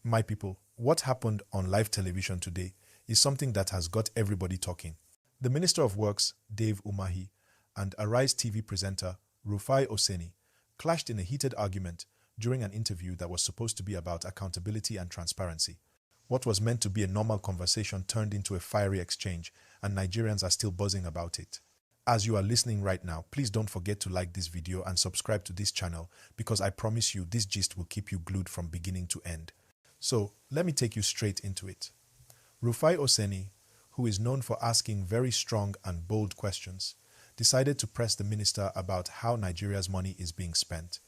My people, what happened on live television today is something that has got everybody talking. The Minister of Works, Dave Umahi, and Arise TV presenter, Rufai Oseni, clashed in a heated argument during an interview that was supposed to be about accountability and transparency. What was meant to be a normal conversation turned into a fiery exchange, and Nigerians are still buzzing about it. As you are listening right now, please don't forget to like this video and subscribe to this channel, because I promise you this gist will keep you glued from beginning to end. So, let me take you straight into it. Rufai Oseni, who is known for asking very strong and bold questions, decided to press the minister about how Nigeria's money is being spent,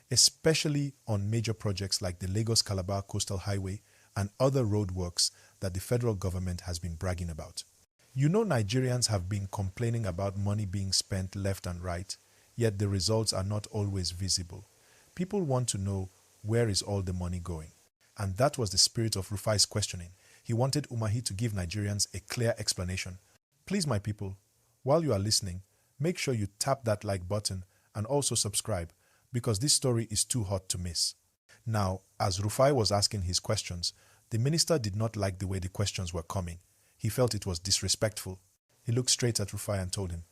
especially on major projects like the Lagos-Calabar Coastal Highway and other road works that the federal government has been bragging about. You know, Nigerians have been complaining about money being spent left and right, yet the results are not always visible. People want to know, where is all the money going? And that was the spirit of Rufai's questioning. He wanted Umahi to give Nigerians a clear explanation. Please, my people, while you are listening, make sure you tap that like button and also subscribe, because this story is too hot to miss. Now, as Rufai was asking his questions, the minister did not like the way the questions were coming. He felt it was disrespectful. He looked straight at Rufai and told him,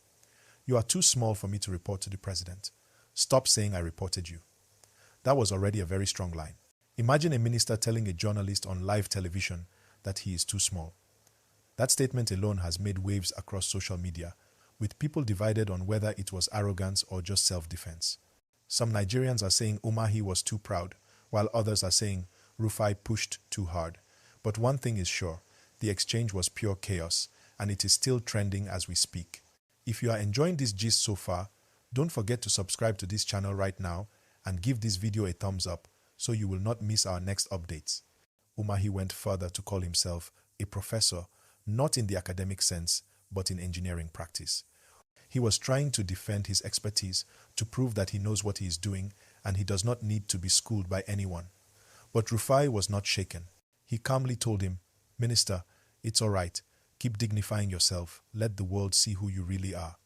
"You are too small for me to report to the president. Stop saying I reported you." That was already a very strong line. Imagine a minister telling a journalist on live television that he is too small. That statement alone has made waves across social media, with people divided on whether it was arrogance or just self-defense. Some Nigerians are saying Umahi was too proud, while others are saying Rufai pushed too hard. But one thing is sure, the exchange was pure chaos, and it is still trending as we speak. If you are enjoying this gist so far, don't forget to subscribe to this channel right now and give this video a thumbs up so you will not miss our next updates. Umahi went further to call himself a professor, not in the academic sense, but in engineering practice. He was trying to defend his expertise to prove that he knows what he is doing and he does not need to be schooled by anyone. But Rufai was not shaken. He calmly told him, "Minister, it's all right. Keep dignifying yourself. Let the world see who you really are."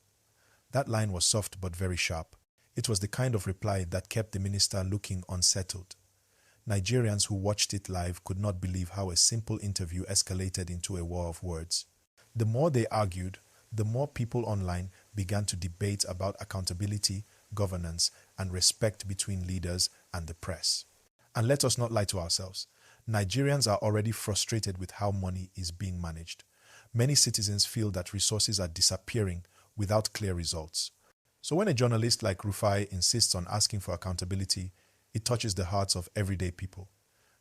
That line was soft but very sharp. It was the kind of reply that kept the minister looking unsettled. Nigerians who watched it live could not believe how a simple interview escalated into a war of words. The more they argued, the more people online began to debate about accountability, governance, and respect between leaders and the press. And let us not lie to ourselves. Nigerians are already frustrated with how money is being managed. Many citizens feel that resources are disappearing without clear results. So when a journalist like Rufai insists on asking for accountability, it touches the hearts of everyday people.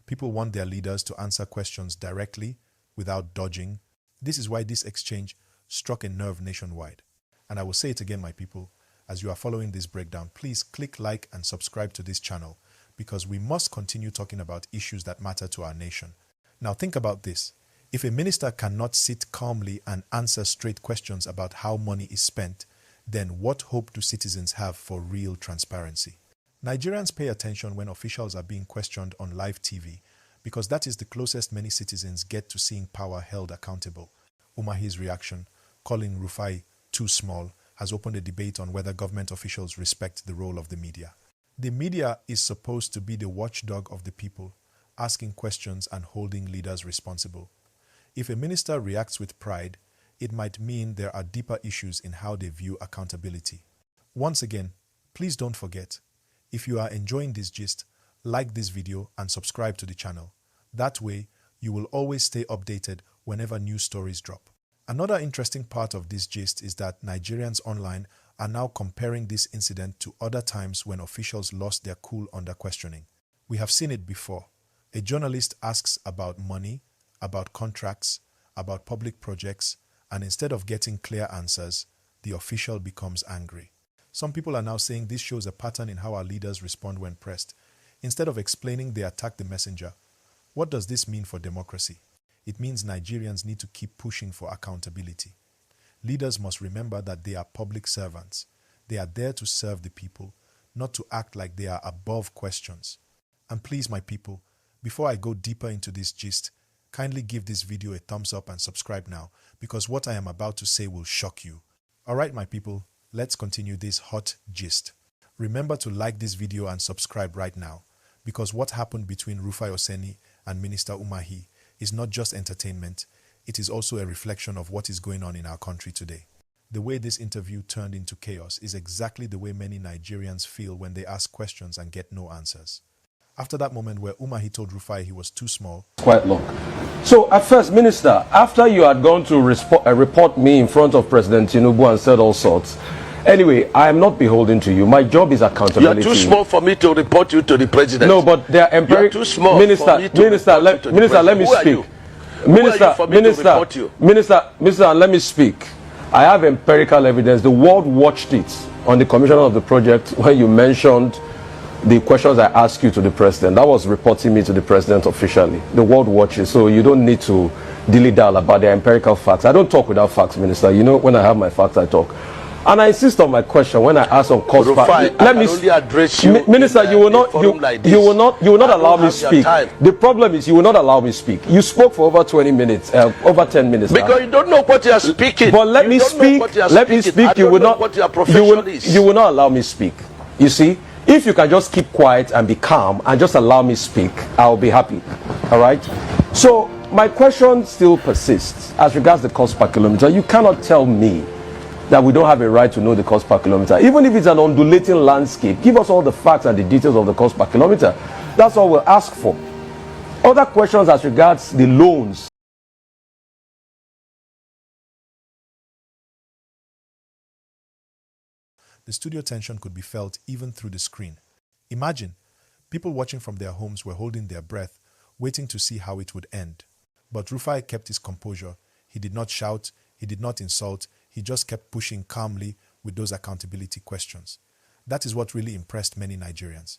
People want their leaders to answer questions directly, without dodging. This is why this exchange struck a nerve nationwide. And I will say it again, my people, as you are following this breakdown, please click like and subscribe to this channel, because we must continue talking about issues that matter to our nation. Now think about this. If a minister cannot sit calmly and answer straight questions about how money is spent, then what hope do citizens have for real transparency? Nigerians pay attention when officials are being questioned on live TV, because that is the closest many citizens get to seeing power held accountable. Umahi's reaction, calling Rufai too small, has opened a debate on whether government officials respect the role of the media. The media is supposed to be the watchdog of the people, asking questions and holding leaders responsible. If a minister reacts with pride, it might mean there are deeper issues in how they view accountability. Once again, please don't forget, if you are enjoying this gist, like this video and subscribe to the channel. That way, you will always stay updated whenever new stories drop. Another interesting part of this gist is that Nigerians online are now comparing this incident to other times when officials lost their cool under questioning. We have seen it before. A journalist asks about money, about contracts, about public projects, and instead of getting clear answers, the official becomes angry. Some people are now saying this shows a pattern in how our leaders respond when pressed. Instead of explaining, they attack the messenger. What does this mean for democracy? It means Nigerians need to keep pushing for accountability. Leaders must remember that they are public servants. They are there to serve the people, not to act like they are above questions. And please, my people, before I go deeper into this gist, kindly give this video a thumbs up and subscribe now, because what I am about to say will shock you. Alright, my people, let's continue this hot gist. Remember to like this video and subscribe right now, because what happened between Rufai Oseni and Minister Umahi is not just entertainment, it is also a reflection of what is going on in our country today. The way this interview turned into chaos is exactly the way many Nigerians feel when they ask questions and get no answers. After that moment where Umahi told Rufai he was too small. Quite long. So at first, Minister, after you had gone to report me in front of President Tinubu and said all sorts, anyway, I am not beholden to you. My job is accountability. You are too small for me to report you to the president. No, but they are empirical. You are too small Minister, for me to Minister, let me speak. Minister, let me speak. I have empirical evidence. The world watched it on the commissioner of the project when you mentioned the questions I asked you to the president. That was reporting me to the president officially. The world watches, so you don't need to dilly-dally about the empirical facts. I don't talk without facts, Minister. You know, when I have my facts, I talk. And I insist on my question when I ask on cost. Let me only address you. Minister, you will not allow me speak. The problem is you will not allow me speak. You spoke for over 20 minutes, over 10 minutes. Because you don't know what you are speaking. But let me speak. Let me speak. You will not. What your profession is. You will not allow me speak. You see, if you can just keep quiet and be calm and just allow me speak, I'll be happy. All right. So my question still persists as regards the cost per kilometer. You cannot tell me that we don't have a right to know the cost per kilometer. Even if it's an undulating landscape, give us all the facts and the details of the cost per kilometer. That's all we'll ask for. Other questions as regards the loans. The studio tension could be felt even through the screen. Imagine, people watching from their homes were holding their breath, waiting to see how it would end. But Rufai kept his composure. He did not shout, he did not insult, he just kept pushing calmly with those accountability questions. That is what really impressed many Nigerians.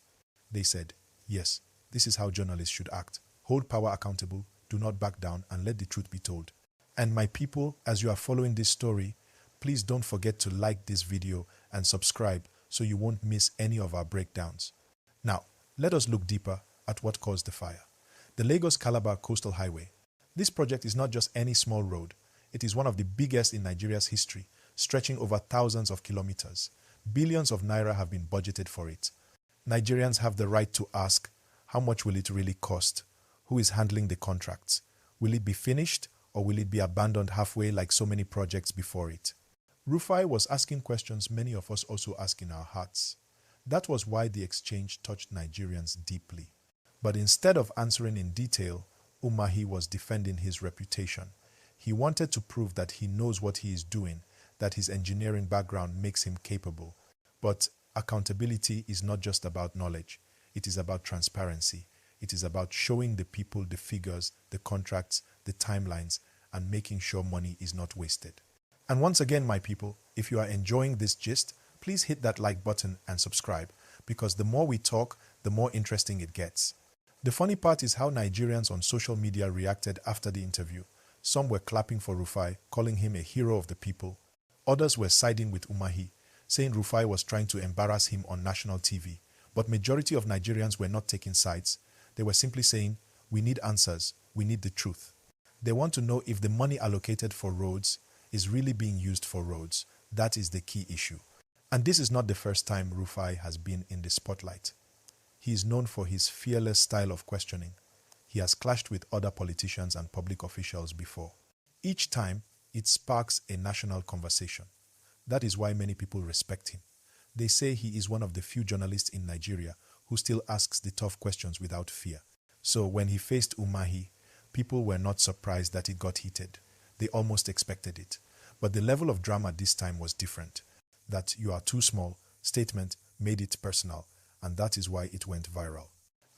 They said, yes, this is how journalists should act. Hold power accountable, do not back down, and let the truth be told. And my people, as you are following this story, please don't forget to like this video and subscribe so you won't miss any of our breakdowns. Now, let us look deeper at what caused the fire. The Lagos-Calabar Coastal Highway. This project is not just any small road. It is one of the biggest in Nigeria's history, stretching over thousands of kilometers. Billions of naira have been budgeted for it. Nigerians have the right to ask, how much will it really cost? Who is handling the contracts? Will it be finished or will it be abandoned halfway like so many projects before it? Rufai was asking questions many of us also ask in our hearts. That was why the exchange touched Nigerians deeply. But instead of answering in detail, Umahi was defending his reputation. He wanted to prove that he knows what he is doing, that his engineering background makes him capable. But accountability is not just about knowledge. It is about transparency. It is about showing the people the figures, the contracts, the timelines, and making sure money is not wasted. And once again, my people, if you are enjoying this gist, please hit that like button and subscribe, because the more we talk, the more interesting it gets. The funny part is how Nigerians on social media reacted after the interview. Some were clapping for Rufai, calling him a hero of the people. Others were siding with Umahi, saying Rufai was trying to embarrass him on national TV. But majority of Nigerians were not taking sides. They were simply saying, we need answers, we need the truth. They want to know if the money allocated for roads is really being used for roads. That is the key issue. And this is not the first time Rufai has been in the spotlight. He is known for his fearless style of questioning. He has clashed with other politicians and public officials before. Each time, it sparks a national conversation. That is why many people respect him. They say he is one of the few journalists in Nigeria who still asks the tough questions without fear. So when he faced Umahi, people were not surprised that it got heated. They almost expected it. But the level of drama this time was different. That "you are too small" statement made it personal, and that is why it went viral.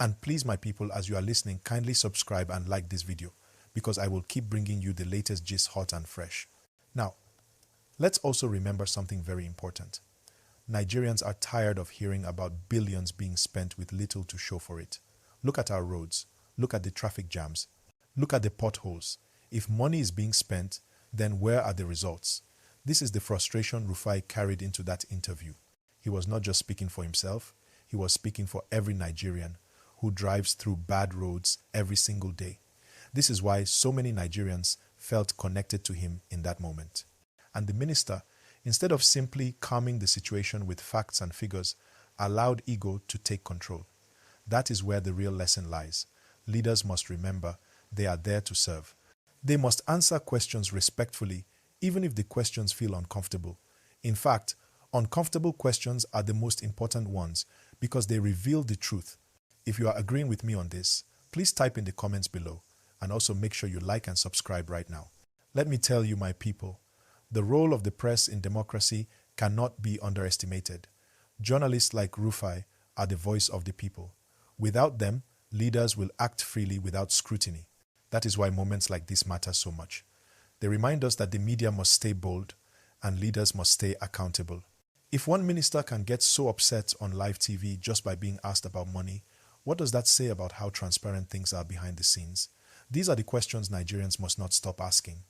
And please, my people, as you are listening, kindly subscribe and like this video, because I will keep bringing you the latest gist hot and fresh. Now, let's also remember something very important. Nigerians are tired of hearing about billions being spent with little to show for it. Look at our roads. Look at the traffic jams. Look at the potholes. If money is being spent, then where are the results? This is the frustration Rufai carried into that interview. He was not just speaking for himself, he was speaking for every Nigerian who drives through bad roads every single day. This is why so many Nigerians felt connected to him in that moment. And the minister, instead of simply calming the situation with facts and figures, allowed ego to take control. That is where the real lesson lies. leaders must remember they are there to serve. They must answer questions respectfully, even if the questions feel uncomfortable. In fact, uncomfortable questions are the most important ones because they reveal the truth. If you are agreeing with me on this, please type in the comments below and also make sure you like and subscribe right now. Let me tell you, my people, the role of the press in democracy cannot be underestimated. Journalists like Rufai are the voice of the people. Without them, leaders will act freely without scrutiny. That is why moments like this matter so much. They remind us that the media must stay bold and leaders must stay accountable. If one minister can get so upset on live TV just by being asked about money, what does that say about how transparent things are behind the scenes? These are the questions Nigerians must not stop asking.